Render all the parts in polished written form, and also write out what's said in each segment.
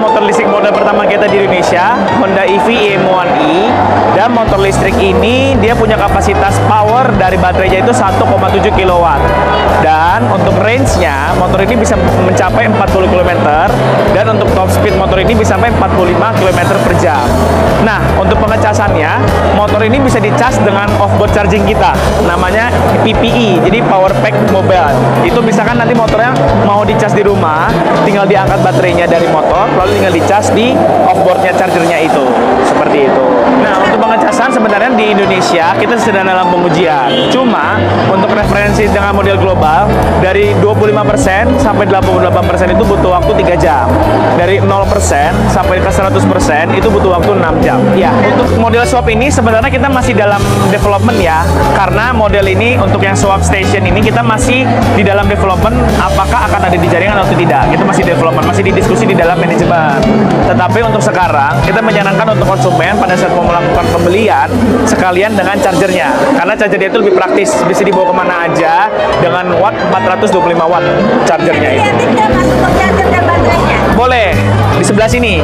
motor listrik model pertama kita di Indonesia, Honda EV EM1e. Dan motor listrik ini dia punya kapasitas power dari baterainya itu 1,7 kW. Dan untuk range-nya, motor ini bisa mencapai 40 km. Dan untuk top speed motor ini bisa sampai 45 km per jam. Nah, untuk pengecasannya, motor ini bisa dicas dengan off-board charging kita. Namanya PPE, jadi Power Pack Mobile. Itu misalkan nanti motornya mau dicas di rumah, tinggal diangkat baterainya dari motor, lalu tinggal dicas di off-boardnya chargernya itu. Seperti itu. Nah, untuk pengecasan sebenarnya di Indonesia kita sedang dalam pengujian. Cuma untuk referensi dengan model global dari 25% sampai 88% itu butuh waktu 3 jam. Dari 0% sampai ke 100% itu butuh waktu 6 jam. Ya, untuk model swap ini sebenarnya kita masih dalam development ya. Karena model ini untuk yang swap station ini kita masih di dalam development, apakah akan ada di jaringan atau tidak. Kita masih development, masih didiskusi di dalam manajemen. Tetapi untuk sekarang kita menyarankan untuk konsumen pada saat mau melakukan pembelian sekalian dengan chargernya, karena chargernya itu lebih praktis, bisa dibawa kemana aja dengan watt 425 watt chargernya itu. Boleh di sebelah sini.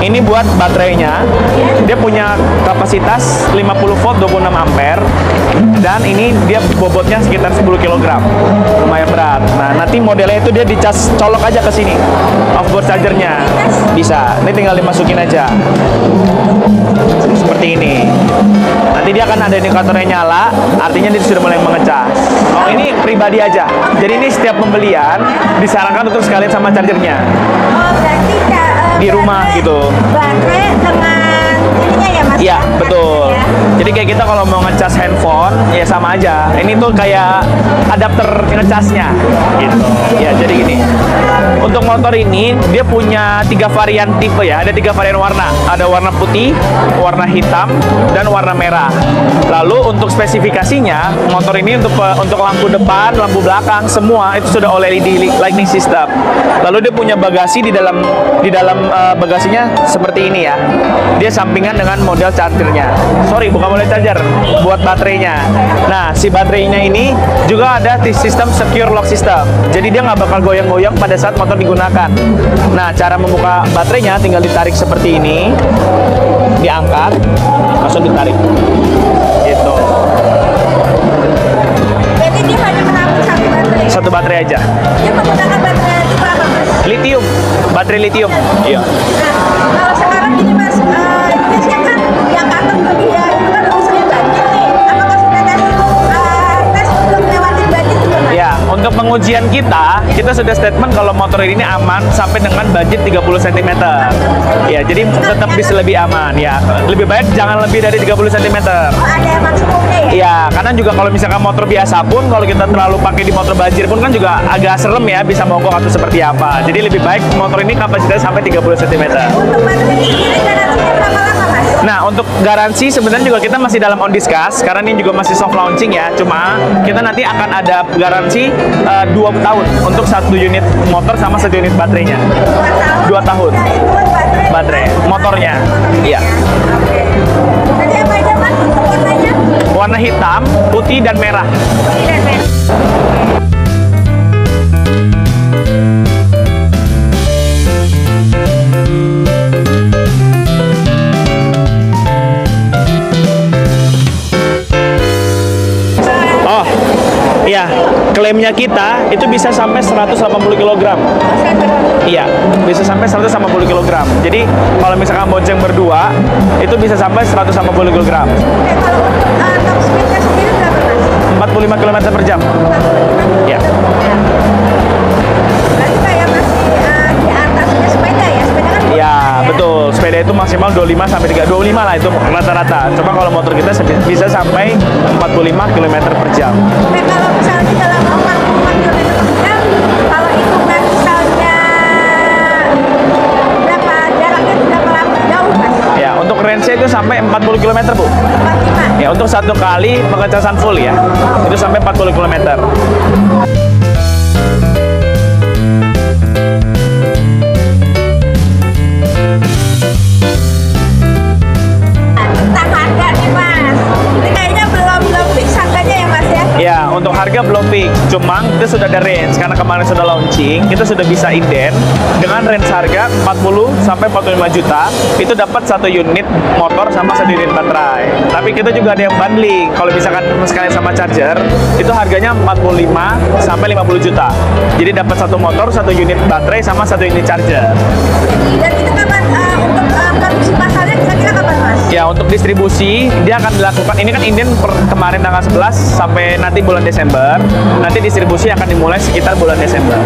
Ini buat baterainya, dia punya kapasitas 50 volt 26 ampere, dan ini dia bobotnya sekitar 10 kg, lumayan berat. Nah, nanti modelnya itu dia dicas, colok aja ke sini off-board chargernya, bisa. Ini tinggal dimasukin aja seperti ini. Nanti dia akan ada indikatornya nyala, artinya dia sudah mulai mengecas. Oh, ini pribadi aja, jadi ini setiap pembelian disarankan untuk sekalian sama chargernya. Oh, berarti di rumah gitu. Baterai dengan ininya ya Mas? Iya, betul. Ya. Jadi kayak kita kalau mau ngecas handphone, ya sama aja. Ini tuh kayak adapter ngecasnya gitu. Ya, jadi gini. Untuk motor ini dia punya 3 varian tipe ya. Ada 3 varian warna. Ada warna putih, warna hitam, dan warna merah. Lalu untuk spesifikasinya, motor ini untuk lampu depan, lampu belakang, semua itu sudah OLED lighting system. Lalu dia punya bagasi di dalam bagasinya seperti ini ya. Dia sampingan dengan model chargernya. Sorry, bukan model charger, buat baterainya. Nah, si baterainya ini juga ada sistem secure lock system. Jadi dia nggak bakal goyang-goyang pada saat motor digunakan. Nah, cara membuka baterainya tinggal ditarik seperti ini, diangkat, langsung ditarik. Gitu. Jadi dia hanya menampung satu baterai? Satu baterai aja. Dia menggunakan baterai tipe apa Mas? Lithium, baterai lithium. Iya. Nah, kalau sekarang gini Mas, Indonesia kan yang kantor dia itu kan lebih sering banjir nih. Apakah sudah tes untuk melewati banjir juga Mas? Ya, untuk pengujian kita sudah statement kalau motor ini aman sampai dengan banjir 30 cm. Ya, jadi tetap bisa lebih aman ya. Lebih baik jangan lebih dari 30 cm. Oh, ada yang maksimumnya ya? Iya, karena juga kalau misalkan motor biasa pun, kalau kita terlalu pakai di motor banjir pun kan juga agak serem ya, bisa mogok atau seperti apa. Jadi lebih baik motor ini kapasitasnya sampai 30 cm. Untuk baterai ini garansinya berapa lama Mas? Nah, untuk garansi sebenarnya juga kita masih dalam on discuss, karena ini juga masih soft launching ya. Cuma kita nanti akan ada garansi 2 tahun untuk 1 unit motor sama 1 unit baterainya. 2 tahun. Baterai motornya. Iya. Oke. Jadi apa aja Mas untuk warnanya? Warna hitam, putih, dan merah. Putih dan merah. Oh, iya. Klaimnya kita itu bisa sampai 180 kg. Iya, bisa sampai 180 kg. Jadi kalau misalkan bonceng berdua, itu bisa sampai 180 kg. Oke, kalau untuk top speednya sendiri berapa Mas? 45 km per jam. Iya. Berarti kayak masih di atasnya sepeda ya? Sepeda kan Iya, betul. Sepeda itu maksimal 25 sampai 25 lah itu rata-rata. Coba kalau motor kita bisa sampai 45 km per jam. Oke, kalau misalnya di dalam 45 km per jam, kalau hitungan misalnya berapa jaraknya itu berapa jauh Mas? Ya, untuk range-nya itu sampai 40 km, Bu. 45? Ya, untuk 1 kali pengecasan full ya. Itu sampai 40 km. Tentang harga nih Mas, ini kayaknya belum fix harganya ya Mas ya? Ya, untuk harga belum fix. Cuma kita kita sudah ada range karena kemarin sudah launching, kita sudah bisa inden dengan range harga 40 sampai 45 juta. Itu dapat satu unit motor sama satu unit baterai. Tapi kita juga ada yang bundling. Kalau misalkan sekalian sama charger, itu harganya 45 sampai 50 juta. Jadi dapat satu motor, satu unit baterai sama satu unit charger. Dan itu kapan untuk produksi pasarnya kira-kira kapan Mas? Ya, untuk distribusi dia akan dilakukan, ini kan inden kemarin tanggal 11 sampai nanti bulan Desember. Nanti distribusi akan dimulai sekitar bulan Desember.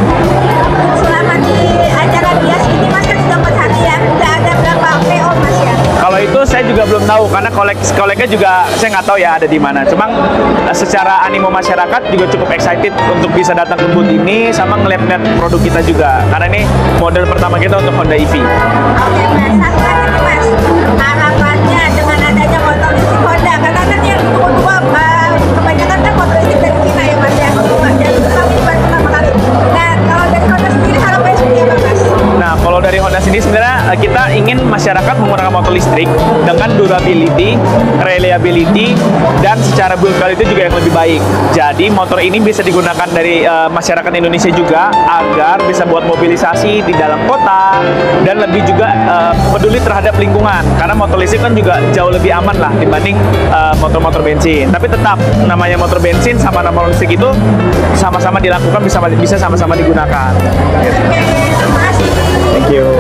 Selama di acara bias ini Mas kan sudah 4 hari ya, udah ada berapa PO Mas ya? Kalau itu saya juga belum tahu karena koleknya juga saya nggak tahu ya ada di mana. Cuma secara animo masyarakat juga cukup excited untuk bisa datang ke booth ini sama ngeliat-ngeliat produk kita juga. Karena ini model pertama kita untuk Honda EV. Oke Mas, satu lagi nih Mas, harapannya dengan adanya motor listrik Honda, karena kan yang kedua kebanyakan kan motor listrik dari Cina ya Mas ya, dan itu kami baru pertama kali. Nah kalau dari Honda sendiri harapannya seperti apa Mas? Nah, kalau dari Honda sendiri sebenarnya kita ingin masyarakat menggunakan motor listrik dengan durability, reliability, dan secara build quality juga yang lebih baik. Jadi motor ini bisa digunakan dari masyarakat Indonesia juga agar bisa buat mobilisasi di dalam kota dan lebih juga peduli terhadap lingkungan. Karena motor listrik kan juga jauh lebih aman lah dibanding motor-motor bensin. Tapi tetap namanya motor bensin sama motor listrik itu sama-sama dilakukan, bisa sama-sama digunakan. Oke, terima kasih. Thank you.